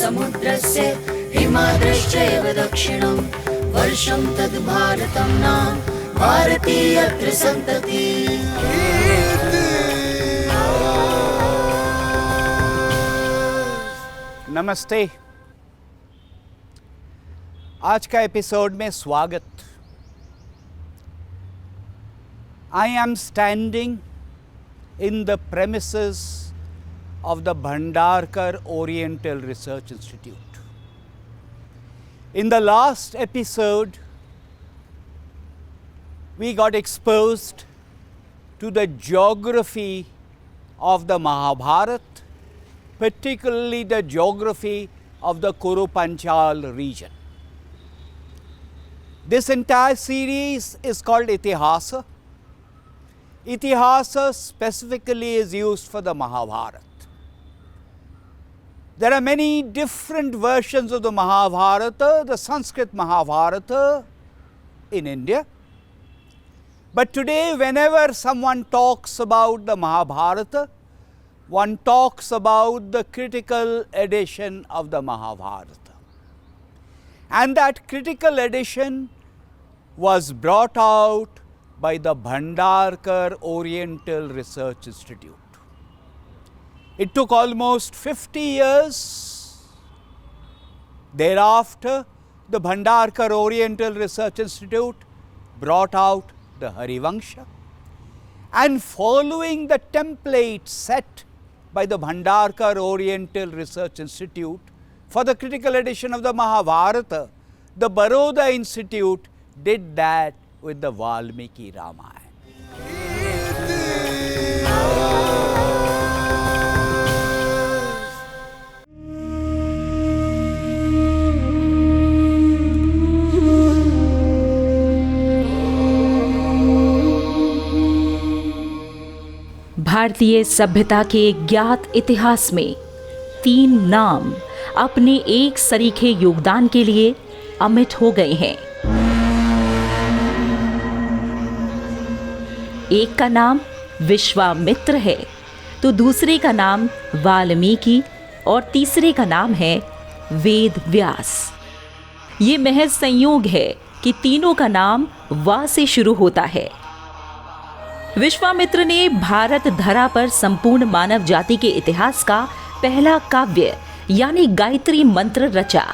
समुद्रस्य हिमाद्रश्चैव दक्षिणं वर्षं तद् भारतं नाम भारतीयत्र सन्तति। नमस्ते, आज का एपिसोड में स्वागत। I am standing in the premises of the Bhandarkar Oriental Research Institute. In the last episode, we got exposed to the geography of the Mahabharata, particularly the geography of the Kuru-Panchal region. This entire series is called Itihasa. Itihasa specifically is used for the Mahabharata. There are many different versions of the Mahabharata, the Sanskrit Mahabharata in India. But today, whenever someone talks about the Mahabharata, one talks about the critical edition of the Mahabharata. And that critical edition was brought out by the Bhandarkar Oriental Research Institute. It took almost 50 years. Thereafter, the Bhandarkar Oriental Research Institute brought out the Harivansha. And following the template set by the Bhandarkar Oriental Research Institute for the critical edition of the Mahabharata, the Baroda Institute did that with the Valmiki Ramayana. भारतीय सभ्यता के ज्ञात इतिहास में 3 नाम अपने एक सरीखे योगदान के लिए अमिट हो गए हैं। एक का नाम विश्वामित्र है, तो दूसरे का नाम वाल्मीकि और तीसरे का नाम है वेद व्यास। ये महज संयोग है कि तीनों का नाम वा से शुरू होता है। विश्वामित्र ने भारत धरा पर संपूर्ण मानव जाति के इतिहास का पहला काव्य यानी गायत्री मंत्र रचा,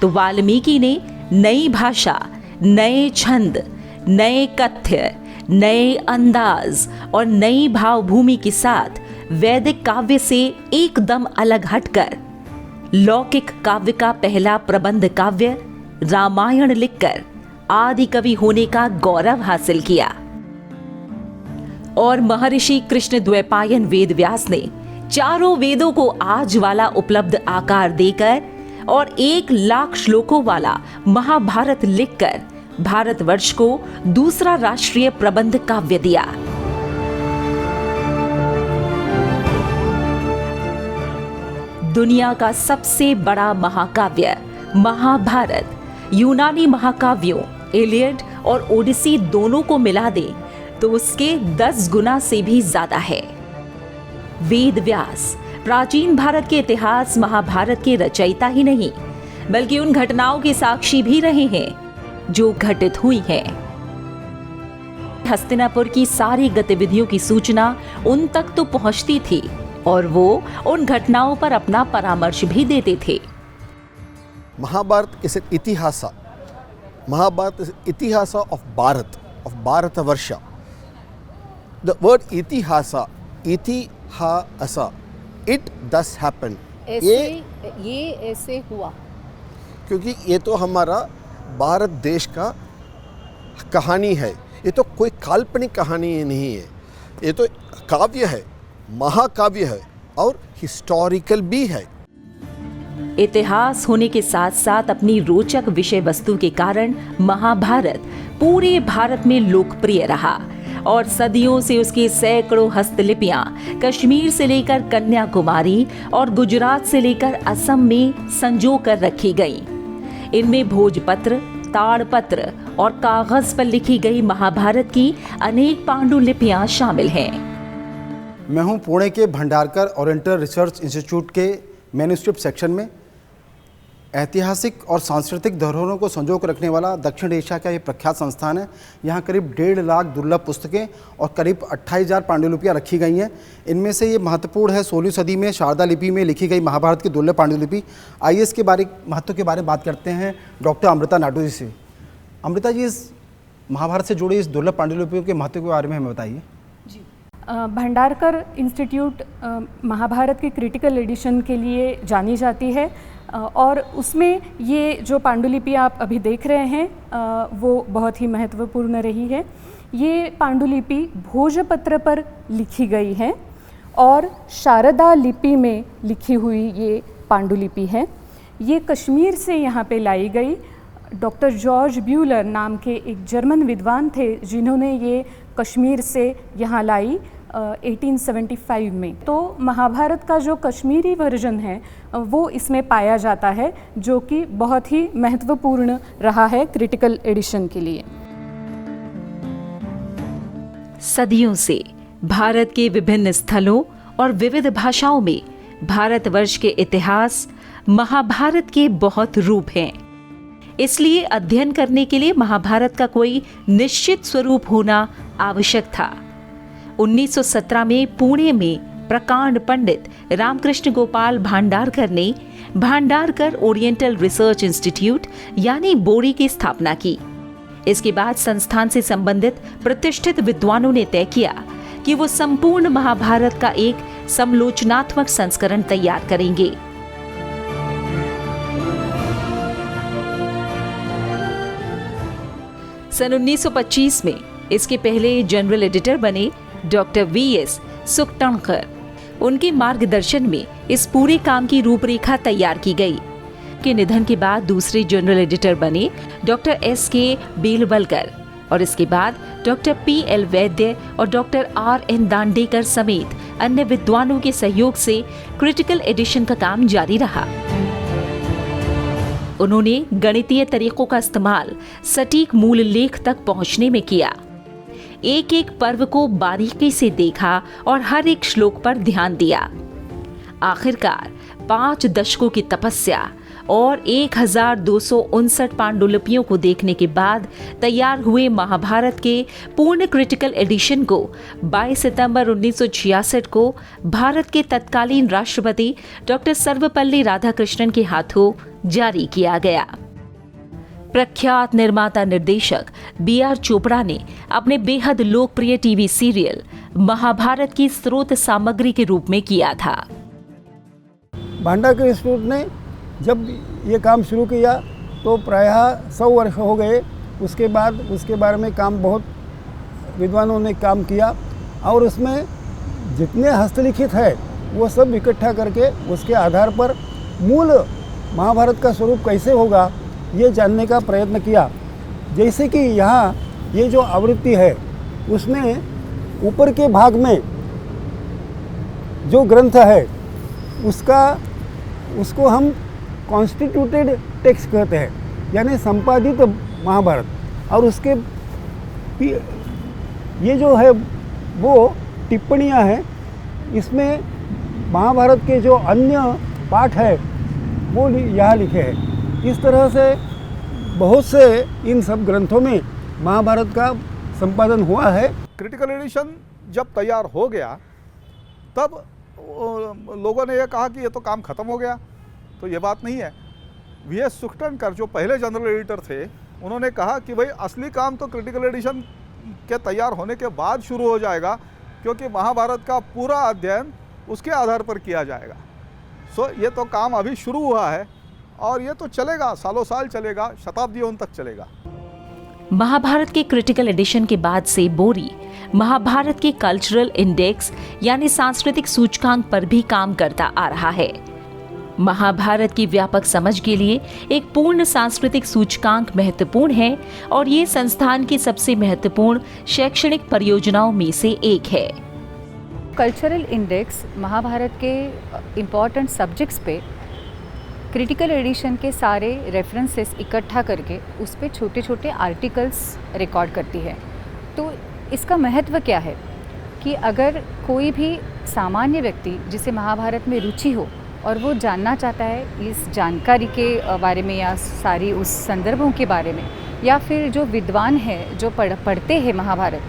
तो वाल्मीकि ने नई भाषा, नए छंद, नए कथ्य, नए अंदाज और नई भावभूमि के साथ वैदिक काव्य से एकदम अलग हटकर लौकिक काव्य का पहला प्रबंध काव्य रामायण लिखकर आदि कवि होने का गौरव हासिल किया। और महर्षि कृष्ण द्वैपायन वेद व्यास ने चारों वेदों को आज वाला उपलब्ध आकार देकर और 1 लाख श्लोकों वाला महाभारत लिखकर भारतवर्ष को दूसरा राष्ट्रीय प्रबंध काव्य दिया। दुनिया का सबसे बड़ा महाकाव्य महाभारत यूनानी महाकाव्यों इलियड और ओडिसी दोनों को मिला दे तो उसके 10 गुना से भी ज्यादा है। वेद व्यास प्राचीन भारत के इतिहास महाभारत के रचयिता ही नहीं, बल्कि उन घटनाओं के साक्षी भी रहे हैं जो घटित हुई है। हस्तिनापुर की सारी गतिविधियों की सूचना उन तक तो पहुंचती थी और वो उन घटनाओं पर अपना परामर्श भी देते थे। Mahabharata is an Itihasa. Mahabharata is an Itihasa of Bharat, of Bharatavarsha. The word Itihasa, Itihasa, it thus happened. ये ऐसे हुआ क्योंकि ये तो हमारा भारत देश का कहानी है, ये तो कोई काल्पनिक कहानी नहीं है, ये तो काव्य है, महाकाव्य है और हिस्टोरिकल भी है। इतिहास होने के साथ साथ अपनी रोचक विषय वस्तु के कारण महाभारत पूरे भारत में लोकप्रिय रहा और सदियों से उसकी सैकड़ों हस्तलिपियां कश्मीर से लेकर कन्याकुमारी और गुजरात से लेकर असम में संजो कर रखी गईं। इनमें भोजपत्र, ताड़पत्र और कागज पर लिखी गई महाभारत की अनेक पांडुलिपियां शामिल हैं। मैं हूं पुणे के भंडारकर ओरिएंटल रिसर्च इंस्टीट्यूट के मैन्युस्क्रिप्ट सेक्शन में ऐतिहासिक और सांस्कृतिक धरोहरों को संजो कर रखने वाला दक्षिण एशिया का ये प्रख्यात संस्थान है। यहाँ करीब 1.5 लाख दुर्लभ पुस्तकें और करीब 28,000 पांडुलिपियाँ रखी गई हैं। इनमें से ये महत्वपूर्ण है 16वीं सदी में शारदा लिपि में लिखी गई महाभारत की दुर्लभ पांडुलिपि। आइए इसके महत्व के बारे में बात करते हैं डॉक्टर अमृता नाटू जी से। अमृता जी, इस महाभारत से जुड़ी इस दुर्लभ पांडुलिपियों के महत्व के बारे में हमें बताइए। भंडारकर इंस्टीट्यूट महाभारत के क्रिटिकल एडिशन के लिए जानी जाती है और उसमें ये जो पांडुलिपि आप अभी देख रहे हैं वो बहुत ही महत्वपूर्ण रही है। ये पांडुलिपि भोजपत्र पर लिखी गई है और शारदा लिपि में लिखी हुई ये पांडुलिपि है। ये कश्मीर से यहाँ पे लाई गई। डॉक्टर जॉर्ज ब्यूलर नाम के एक जर्मन विद्वान थे जिन्होंने ये कश्मीर से यहाँ लाई 1875 में। तो महाभारत का जो कश्मीरी वर्जन है वो इसमें पाया जाता है, जो कि बहुत ही महत्वपूर्ण रहा है क्रिटिकल एडिशन के लिए। सदियों से भारत के विभिन्न स्थलों और विविध भाषाओं में भारतवर्ष के इतिहास महाभारत के बहुत रूप हैं। इसलिए अध्ययन करने के लिए महाभारत का कोई निश्चित स्वरूप होना आवश्यक था। 1917 में पुणे में प्रकांड पंडित रामकृष्ण गोपाल भांडारकर ने भांडारकर ओरिएंटल रिसर्च इंस्टीट्यूट यानी बोरी की स्थापना की। इसके बाद संस्थान से संबंधित प्रतिष्ठित विद्वानों ने तय किया कि वो संपूर्ण महाभारत का एक समालोचनात्मक संस्करण तैयार करेंगे। सन 1925 में इसके पहले जनरल एडिटर बने डॉक्टर V.S.सुक्थंकर। उनके मार्गदर्शन में इस पूरे काम की रूपरेखा तैयार की गई। के निधन के बाद दूसरे जनरल एडिटर बने डॉक्टर S.K. बेलवलकर और इसके बाद डॉक्टर P.L. वैद्य और डॉक्टर R.N. दांडेकर समेत अन्य विद्वानों के सहयोग से क्रिटिकल एडिशन का काम जारी रहा। उन्होंने गणितीय तरीकों का इस्तेमाल सटीक मूल लेख तक पहुंचने में किया। एक एक पर्व को बारीकी से देखा और हर एक श्लोक पर ध्यान दिया। आखिरकार 5 दशकों की तपस्या और 1259 पांडुलिपियों को देखने के बाद तैयार हुए महाभारत के पूर्ण क्रिटिकल एडिशन को 22 सितंबर 1966 को भारत के तत्कालीन राष्ट्रपति डॉक्टर सर्वपल्ली राधाकृष्णन के हाथों जारी किया गया। प्रख्यात निर्माता निर्देशक B.R. चोपड़ा ने अपने बेहद लोकप्रिय टीवी सीरियल महाभारत की स्रोत सामग्री के रूप में किया था। भांडारकर इंस्टीट्यूट ने जब ये काम शुरू किया तो प्रायः 100 वर्ष हो गए। उसके बाद उसके बारे में काम बहुत विद्वानों ने काम किया और उसमें जितने हस्तलिखित है वो सब इकट्ठा करके उसके आधार पर मूल महाभारत का स्वरूप कैसे होगा ये जानने का प्रयत्न किया। जैसे कि यहाँ ये जो आवृत्ति है उसमें ऊपर के भाग में जो ग्रंथ है उसको हम कॉन्स्टिट्यूटेड टेक्स्ट कहते हैं, यानी संपादित महाभारत। और उसके ये जो है वो टिप्पणियाँ हैं, इसमें महाभारत के जो अन्य पाठ है वो यहाँ लिखे हैं। इस तरह से बहुत से इन सब ग्रंथों में महाभारत का संपादन हुआ है। क्रिटिकल एडिशन जब तैयार हो गया तब लोगों ने यह कहा कि ये तो काम ख़त्म हो गया, तो ये बात नहीं है। V.S.सुक्थंकर जो पहले जनरल एडिटर थे उन्होंने कहा कि भाई असली काम तो क्रिटिकल एडिशन के तैयार होने के बाद शुरू हो जाएगा, क्योंकि महाभारत का पूरा अध्ययन उसके आधार पर किया जाएगा। ये तो काम अभी शुरू हुआ है और ये तो चलेगा, सालों साल चलेगा, शताब्दियों तक चलेगा। महाभारत के क्रिटिकल एडिशन के बाद से बोरी महाभारत के कल्चरल इंडेक्स यानी सांस्कृतिक सूचकांक पर भी काम करता आ रहा है। महाभारत की व्यापक समझ के लिए एक पूर्ण सांस्कृतिक सूचकांक महत्वपूर्ण है और ये संस्थान की सबसे महत्वपूर्ण शैक्षणिक परियोजनाओं में से एक है। कल्चरल इंडेक्स महाभारत के इम्पॉर्टेंट सब्जेक्ट्स पे क्रिटिकल एडिशन के सारे रेफरेंसेस इकट्ठा करके उस पर छोटे छोटे आर्टिकल्स रिकॉर्ड करती है। तो इसका महत्व क्या है कि अगर कोई भी सामान्य व्यक्ति जिसे महाभारत में रुचि हो और वो जानना चाहता है इस जानकारी के बारे में या सारी उस संदर्भों के बारे में, या फिर जो विद्वान है जो पढ़ते हैं महाभारत,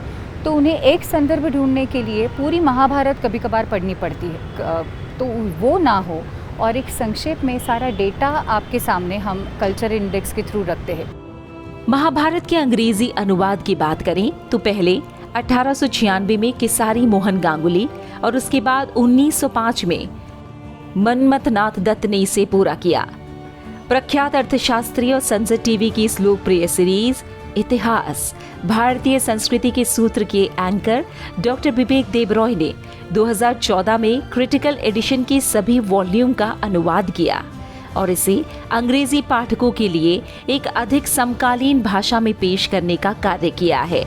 तो उन्हें एक संदर्भ ढूंढने के लिए पूरी महाभारत कभी कभार पढ़नी पड़ती है, तो वो ना हो और एक संक्षेप में सारा डेटा आपके सामने हम कल्चर इंडेक्स के थ्रू रखते हैं। महाभारत के अंग्रेजी अनुवाद की बात करें तो पहले 1896 में केसारी मोहन गांगुली और उसके बाद 1905 में मनमथनाथ दत्त ने इसे पूरा किया। प्रख्यात अर्थशास्त्री और संसद टीवी की इस लोकप्रिय सीरीज इतिहास भारतीय संस्कृति के सूत्र के एंकर डॉक्टर बिबेक देबरॉय ने 2014 में क्रिटिकल एडिशन के सभी वॉल्यूम का अनुवाद किया और इसे अंग्रेजी पाठकों के लिए एक अधिक समकालीन भाषा में पेश करने का कार्य किया है।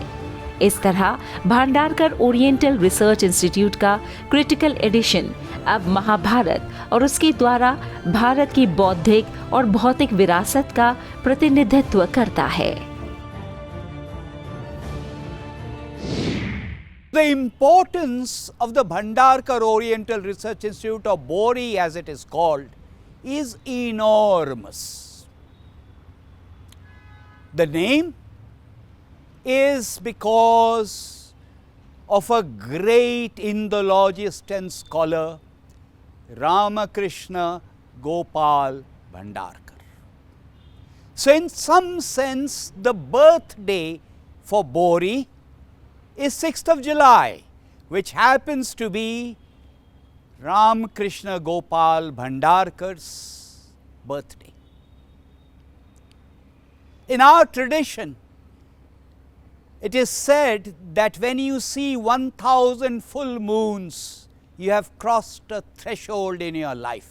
इस तरह भांडारकर ओरिएंटल रिसर्च इंस्टीट्यूट का क्रिटिकल एडिशन अब महाभारत और उसके द्वारा भारत की बौद्धिक और भौतिक विरासत का प्रतिनिधित्व करता है। The importance of the Bhandarkar Oriental Research Institute, or BORI as it is called, is enormous. The name is because of a great Indologist and scholar, Ramakrishna Gopal Bhandarkar. So in some sense, the birthday for BORI is 6th of July, which happens to be Ramakrishna Gopal Bhandarkar's birthday. In our tradition, it is said that when you see 1000 full moons, you have crossed a threshold in your life.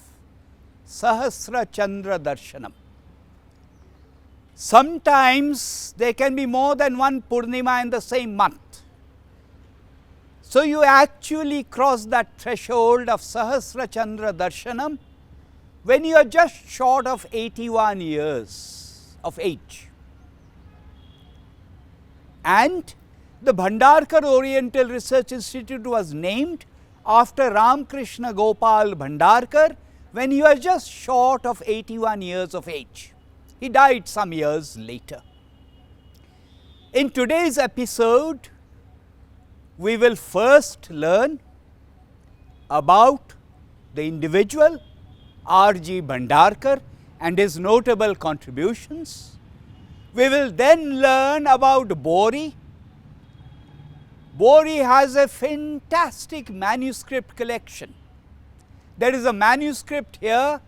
Sahasra Chandra Darshanam. Sometimes there can be more than one Purnima in the same month. So you actually cross that threshold of Sahasra Chandra Darshanam when you are just short of 81 years of age. And the Bhandarkar Oriental Research Institute was named after Ramakrishna Gopal Bhandarkar when he was just short of 81 years of age. He died some years later. In today's episode, we will first learn about the individual R.G. Bhandarkar and his notable contributions. We will then learn about BORI. BORI has a fantastic manuscript collection. There is a manuscript here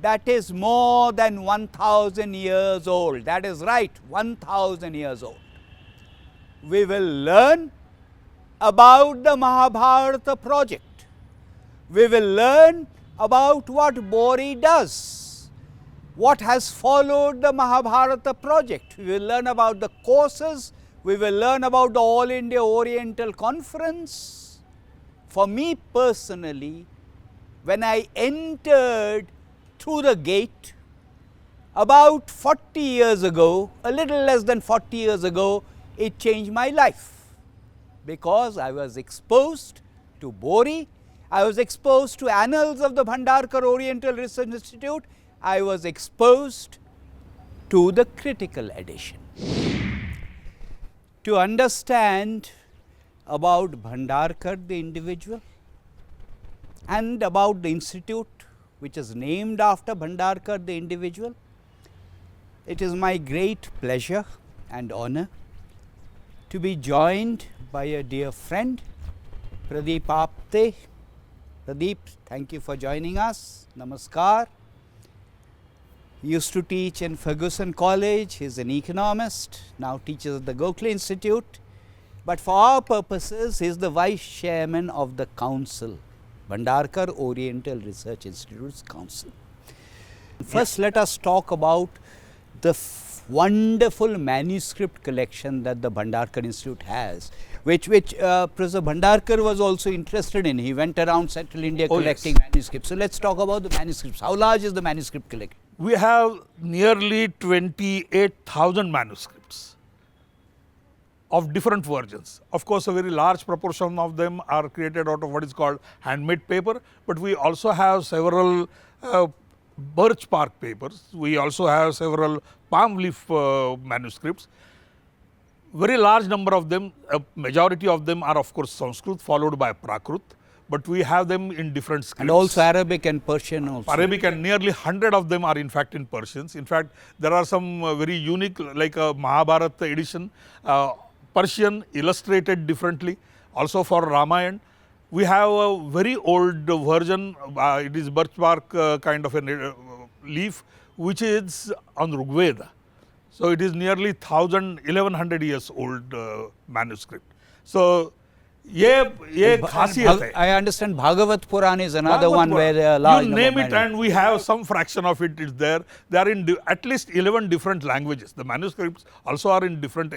that is more than 1000 years old. That is right, 1000 years old. We will learn about the Mahabharata project. We will learn about what BORI does, what has followed the Mahabharata project. We will learn about the courses. We will learn about the All India Oriental Conference. For me personally, when I entered through the gate about 40 years ago, a little less than 40 years ago, it changed my life. Because I was exposed to BORI, I was exposed to Annals of the Bhandarkar Oriental Research Institute, I was exposed to the critical edition. To understand about Bhandarkar the individual and about the institute which is named after Bhandarkar the individual, it is my great pleasure and honor to be joined by a dear friend, Pradeep Apte. Pradeep, thank you for joining us. Namaskar. He used to teach in Ferguson College. He is an economist, now teaches at the Gokhale Institute. But for our purposes, he is the vice chairman of the council, Bhandarkar Oriental Research Institute's council. First, let us talk about the wonderful manuscript collection that the Bhandarkar Institute has, which Professor Bhandarkar was also interested in. He went around Central India collecting manuscripts. So let's talk about the manuscripts. How large is the manuscript collection? We have nearly 28,000 manuscripts. of different versions. Of course, a very large proportion of them are created out of what is called handmade paper, but we also have several birch bark papers. We also have several palm leaf manuscripts. Very large number of them, a majority of them are of course Sanskrit followed by Prakrit, but we have them in different scripts. And also Arabic and Persian also. Arabic, and nearly 100 of them are in fact in Persians. In fact, there are some very unique, like a Mahabharata edition, Persian illustrated differently. Also for Ramayana, we have a very old version, it is birch bark kind of a leaf, which is on Rigveda. So it is nearly 1100 years old manuscript. So ये खासियत है. I understand Bhagavat Puran is another Bhagavad one Puran. where there are large you number name of it and we have some fraction of it is there. They are in at least 11 different languages. The manuscripts also are in different,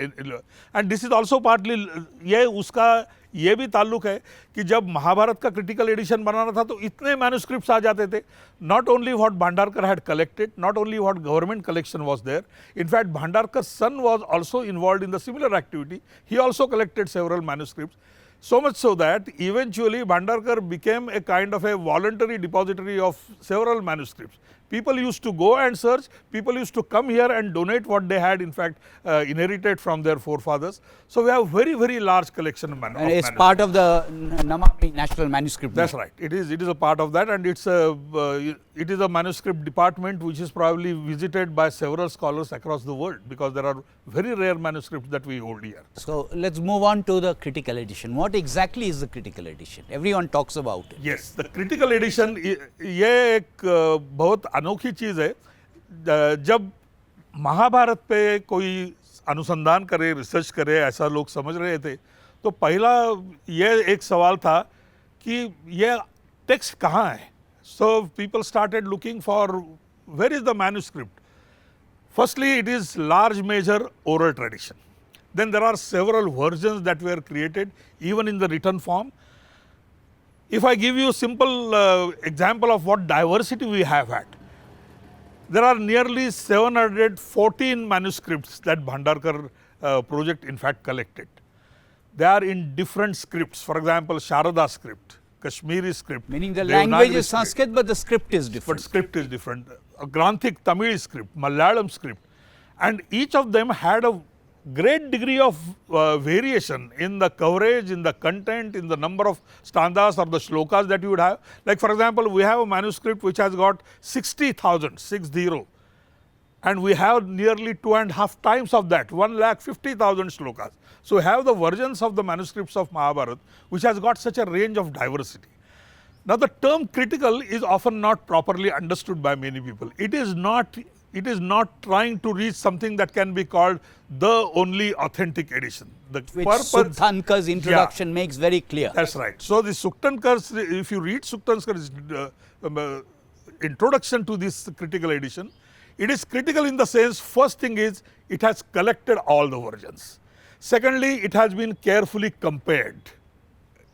and this is also partly ये उसका ये भी ताल्लुक है कि जब महाभारत का critical edition बनाना था तो इतने मैन्युस्क्रिप्ट्स आ जाते थे. Not only what Bhandarkar had collected, not only what government collection was there. In fact, Bhandarkar's son was also involved in the similar activity. He also collected several manuscripts. So much so that eventually Bhandarkar became a kind of a voluntary depository of several manuscripts. People used to go and search, people used to come here and donate what they had in fact inherited from their forefathers. So we have very, very large collection of and it's part of the Namami National Manuscript. That's right. It is a part of that, and it is a manuscript department which is probably visited by several scholars across the world, because there are very rare manuscripts that we hold here. So let's move on to the critical edition. What exactly is the critical edition? Everyone talks about it. Yes, the critical edition ये एक बहुत अनोखी चीज़ है. जब महाभारत पे कोई अनुसंधान करे, रिसर्च करे, ऐसा लोग समझ रहे थे, तो पहला ये एक सवाल था कि ये टेक्स्ट कहाँ है. So people started looking for where is the manuscript. Firstly, it is large measure oral tradition. Then there are several versions that were created even in the written form. If I give you a simple example of what diversity we have had, there are nearly 714 manuscripts that Bhandarkar project in fact collected. They are in different scripts. For example, Sharada script, Kashmiri script. Meaning the Devanagari language is script. Sanskrit, but the script is different. But script is different. A Granthik Tamil script, Malayalam script. And each of them had a great degree of variation in the coverage, in the content, in the number of stanzas or the shlokas that you would have. Like for example, we have a manuscript which has got 60,000, 60, and we have nearly 2.5 times of that, 150,000 shlokas. So we have the versions of the manuscripts of Mahabharata which has got such a range of diversity. Now the term critical is often not properly understood by many people. It is not trying to reach something that can be called the only authentic edition. The Which purpose, Sukthankar's introduction makes very clear. That's right. So the Sukthankar's, if you read Sukthankar's introduction to this critical edition, it is critical in the sense, first thing is it has collected all the versions. Secondly, it has been carefully compared.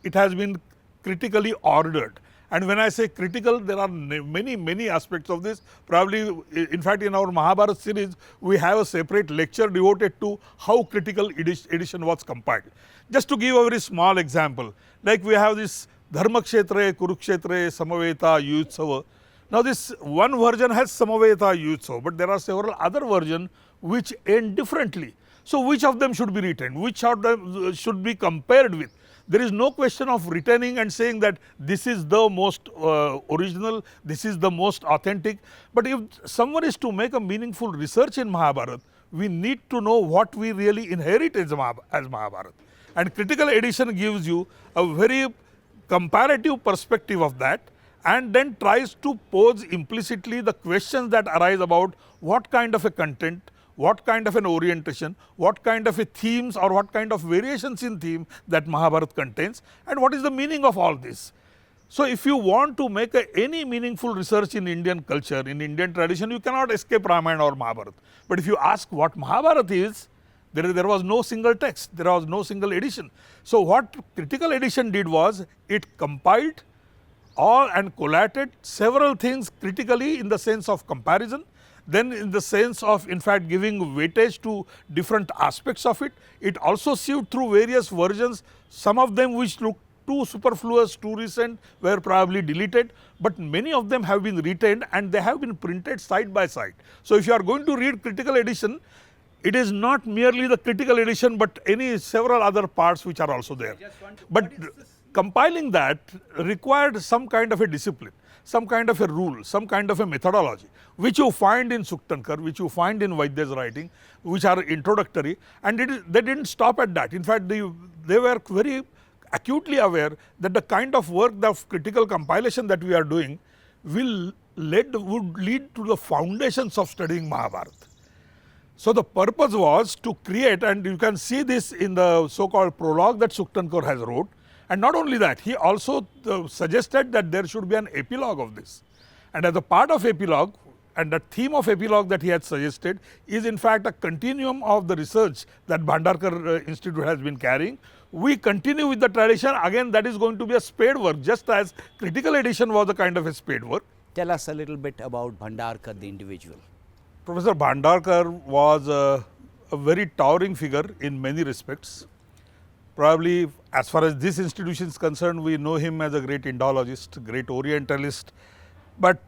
It has been critically ordered. And when I say critical, there are many aspects of this. Probably, in fact, in our Mahabharata series, we have a separate lecture devoted to how critical edition was compiled. Just to give a very small example, like we have this Dharmakshetre, Kurukshetre, Samaveta, Yuyutsava. Now this one version has Samaveta, Yuyutsava, but there are several other versions which end differently. So which of them should be retained? Which of them should be compared with? There is no question of retaining and saying that this is the most original, this is the most authentic. But if someone is to make a meaningful research in Mahabharata, we need to know what we really inherit as Mahabharata. And critical edition gives you a very comparative perspective of that, and then tries to pose implicitly the questions that arise about what kind of a content, what kind of an orientation, what kind of a themes or what kind of variations in theme that Mahabharata contains, and what is the meaning of all this. So if you want to make any meaningful research in Indian culture, in Indian tradition, you cannot escape Ramayana or Mahabharata. But if you ask what Mahabharata is, there was no single text, there was no single edition. So what critical edition did was, it compiled all and collated several things critically in the sense of comparison. then in the sense of in fact giving weightage to different aspects of it. It also sieved through various versions, some of them which look too superfluous, too recent, were probably deleted, but many of them have been retained and they have been printed side by side. So if you are going to read critical edition, it is not merely the critical edition, but any several other parts which are also there. But compiling that required some kind of a discipline, some kind of a rule, some kind of a methodology, which you find in Sukthankar, which you find in Vaidya's writing, which are introductory, and they didn't stop at that. In fact, they were very acutely aware that the kind of work, the critical compilation that we are doing would lead to the foundations of studying Mahabharata. So the purpose was to create, and you can see this in the so-called prologue that Sukthankar has wrote. And not only that, he also suggested that there should be an epilogue of this. And as a part of epilogue, and the theme of epilogue that he had suggested is in fact a continuum of the research that Bhandarkar Institute has been carrying. We continue with the tradition. Again, that is going to be a spade work, just as critical edition was a kind of a spade work. Tell us a little bit about Bhandarkar, the individual. Professor Bhandarkar was a very towering figure in many respects. Probably as far as this institution is concerned, we know him as a great Indologist, great Orientalist, but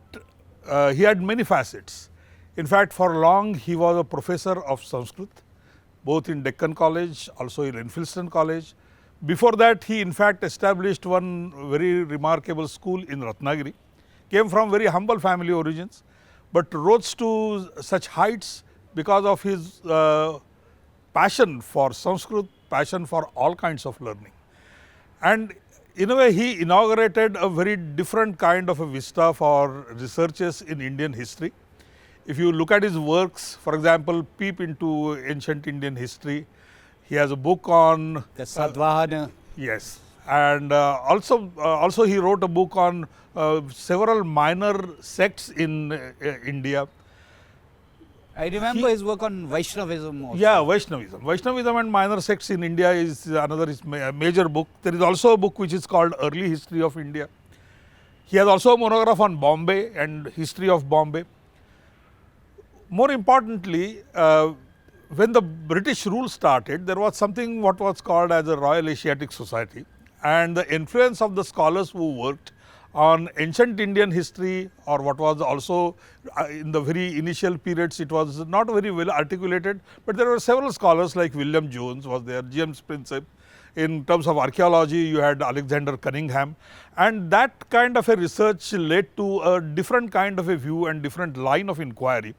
he had many facets. In fact, for long he was a professor of Sanskrit, both in Deccan College, also in Enfielston College. Before that, he in fact established one very remarkable school in Ratnagiri, came from very humble family origins, but rose to such heights because of his passion for Sanskrit, passion for all kinds of learning. And in a way, he inaugurated a very different kind of a vista for researchers in Indian history. If you look at his works, for example, peep into ancient Indian history, he has a book on the Sadvahana. Yes, and also he wrote a book on several minor sects in India. I remember his work on Vaishnavism also. Yeah, Vaishnavism. Vaishnavism and minor sects in India is another major book. There is also a book which is called Early History of India. He has also a monograph on Bombay and history of Bombay. More importantly, when the British rule started, there was something what was called as a Royal Asiatic Society, and the influence of the scholars who worked on ancient Indian history, or what was also in the very initial periods, it was not very well articulated, but there were several scholars like William Jones was there, James Prinsep. In terms of archaeology, you had Alexander Cunningham, and that kind of a research led to a different kind of a view and different line of inquiry.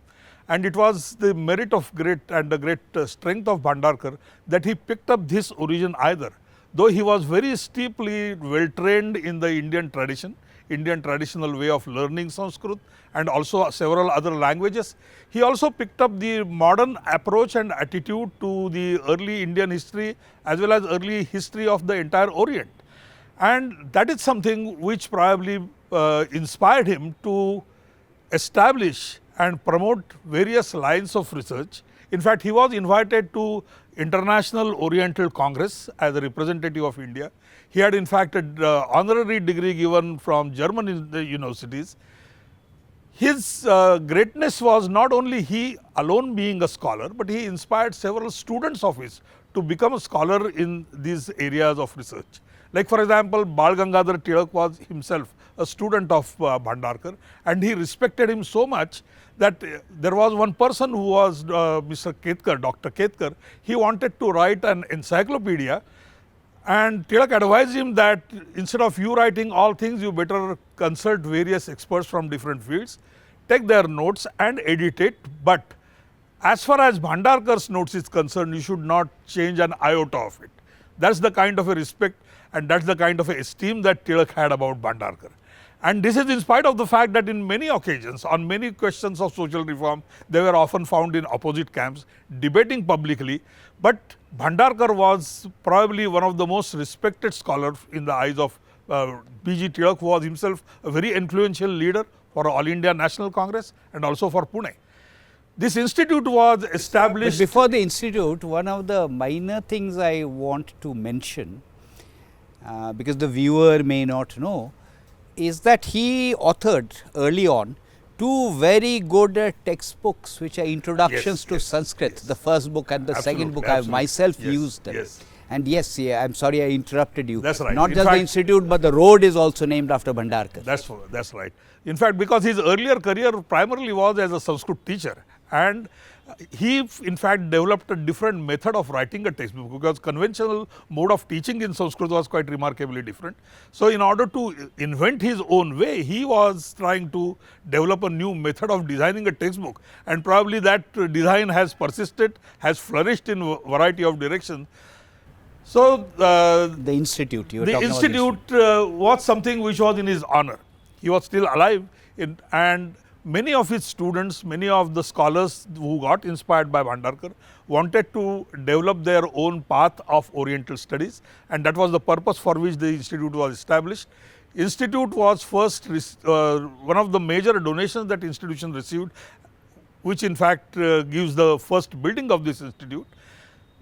And it was the merit of the great strength of Bhandarkar that he picked up this origin either. Though he was very steeply well trained in the Indian tradition, Indian traditional way of learning Sanskrit and also several other languages, he also picked up the modern approach and attitude to the early Indian history as well as early history of the entire Orient. And that is something which probably inspired him to establish and promote various lines of research. In fact, he was invited to International Oriental Congress as a representative of India. He had in fact an honorary degree given from German universities. His greatness was not only he alone being a scholar, but he inspired several students of his to become a scholar in these areas of research. Like for example, Bal Gangadhar Tilak was himself a student of Bhandarkar, and he respected him so much that there was one person who was Mr. Ketkar, Dr. Ketkar. He wanted to write an encyclopedia, and Tilak advised him that instead of you writing all things, you better consult various experts from different fields, take their notes and edit it. But as far as Bhandarkar's notes is concerned, you should not change an iota of it. That's the kind of a respect and that's the kind of a esteem that Tilak had about Bhandarkar. And this is in spite of the fact that in many occasions, on many questions of social reform, they were often found in opposite camps, debating publicly. But Bhandarkar was probably one of the most respected scholars in the eyes of B.G. Tilak, who was himself a very influential leader for All India National Congress and also for Pune. This institute was established. But before the institute, one of the minor things I want to mention, because the viewer may not know, is that he authored early on two very good textbooks which are introductions Yes, to yes, Sanskrit. yes. The first book and the second Absolutely, book I have absolutely. myself Yes, used. yes. And yes, yeah, I'm sorry I interrupted you. That's right. Not In just fact- the institute, but the road is also named after Bhandarkar. That's right. In fact, because his earlier career primarily was as a Sanskrit teacher, and he in fact developed a different method of writing a textbook, because conventional mode of teaching in Sanskrit was quite remarkably different. So in order to invent his own way, he was trying to develop a new method of designing a textbook, and probably that design has persisted, has flourished in a variety of directions. So The institute, you were the talking about the institute was something which was in his honor. He was still alive, and many of his students, many of the scholars who got inspired by Bhandarkar wanted to develop their own path of Oriental studies, and that was the purpose for which the institute was established. Institute was first one of the major donations that institution received, which in fact gives the first building of this institute.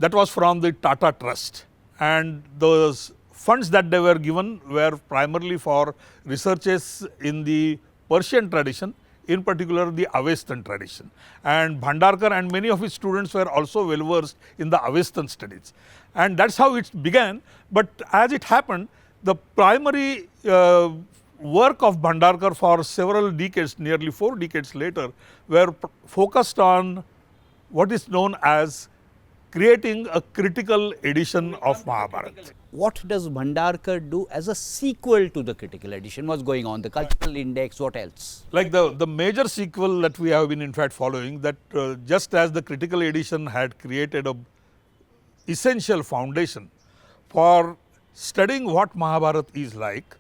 That was from the Tata Trust, and those funds that they were given were primarily for researches in the Persian tradition, in particular the Avestan tradition. And Bhandarkar and many of his students were also well versed in the Avestan studies. And that's how it began. But as it happened, the primary work of Bhandarkar for several decades, nearly 4 decades later, were focused on what is known as creating a critical edition of Mahabharata. What does Bhandarkar do as a sequel to the critical edition? What's going on? The cultural index, what else? Like the major sequel that we have been in fact following, that just as the critical edition had created a essential foundation for studying what Mahabharata is like,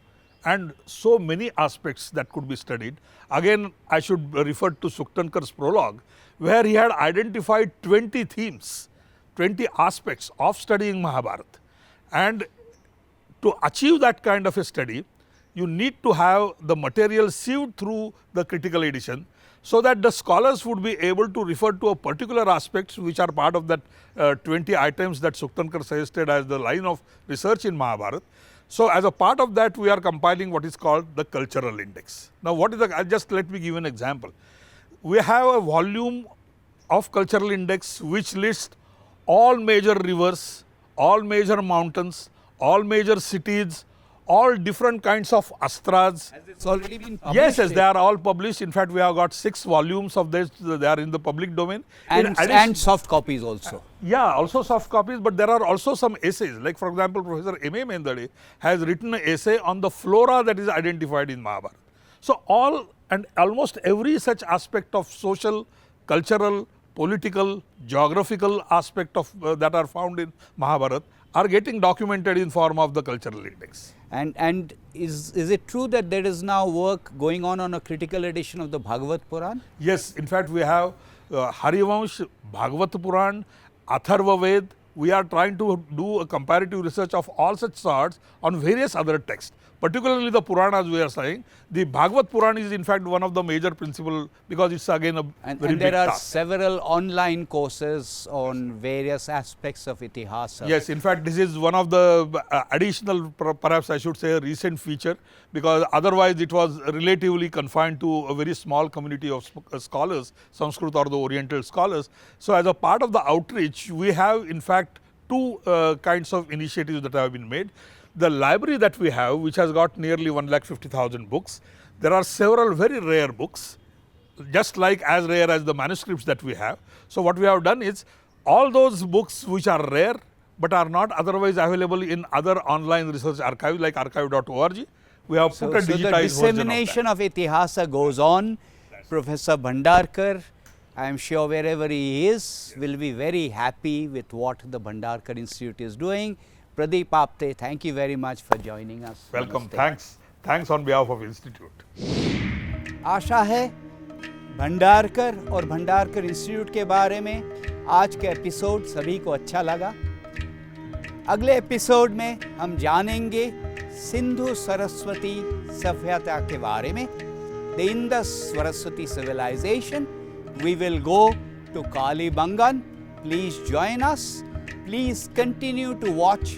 and so many aspects that could be studied. Again, I should refer to Sukthankar's prologue, where he had identified 20 themes, 20 aspects of studying Mahabharata. And to achieve that kind of a study, you need to have the material sieved through the critical edition, so that the scholars would be able to refer to a particular aspects which are part of that 20 items that Sukthankar suggested as the line of research in Mahabharata. So as a part of that, we are compiling what is called the cultural index. Now what is the, just let me give you an example. We have a volume of cultural index which lists all major rivers, all major mountains, all major cities, all different kinds of astras. It's already been published. Yes, they are all published. In fact, we have got 6 volumes of this. They are in the public domain. And soft copies also. Yeah, also soft copies, but there are also some essays. Like for example, Professor M.A. Mendade has written an essay on the flora that is identified in Mahabharata. So all and almost every such aspect of social, cultural, political, geographical aspect of that are found in Mahabharata are getting documented in form of the cultural index. And is it true that there is now work going on a critical edition of the Bhagavad Puran? Yes, in fact we have Harivansh, Bhagavata Puran, Atharva Ved. We are trying to do a comparative research of all such sorts on various other texts. Particularly the Puranas, we are saying. The Bhagavad Puran is in fact one of the major principal, because it's again a very big And there are task. several online courses on various aspects of Itihasa. Yes, in fact this is one of the additional, perhaps I should say, a recent feature, because otherwise it was relatively confined to a very small community of scholars, Sanskrit or the Oriental scholars. So as a part of the outreach, we have in fact 2 kinds of initiatives that have been made. The library that we have, which has got nearly 150,000 books, there are several very rare books, just like as rare as the manuscripts that we have. So what we have done is, all those books which are rare but are not otherwise available in other online research archives like archive.org, we have put a So the digitized dissemination of Itihasa goes on. Professor Bhandarkar, I am sure wherever he is, will be very happy with what the Bhandarkar Institute is doing. Pradeep Apte, thank you very much for joining us. Welcome, Namaste. thanks on behalf of Institute. आशा है भंडारकर और Bhandarkar institute के बारे में आज का episode सभी को अच्छा लगा। अगले एपिसोड में हम जानेंगे सिंधु सरस्वती सभ्यता के बारे में, the Indus Saraswati civilization. We will go to Kalibangan. Please join us. Please continue to watch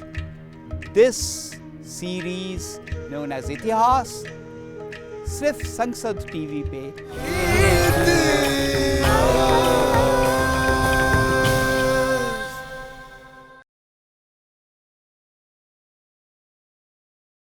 this series known as Itihas. सिर्फ संसद टीवी पे।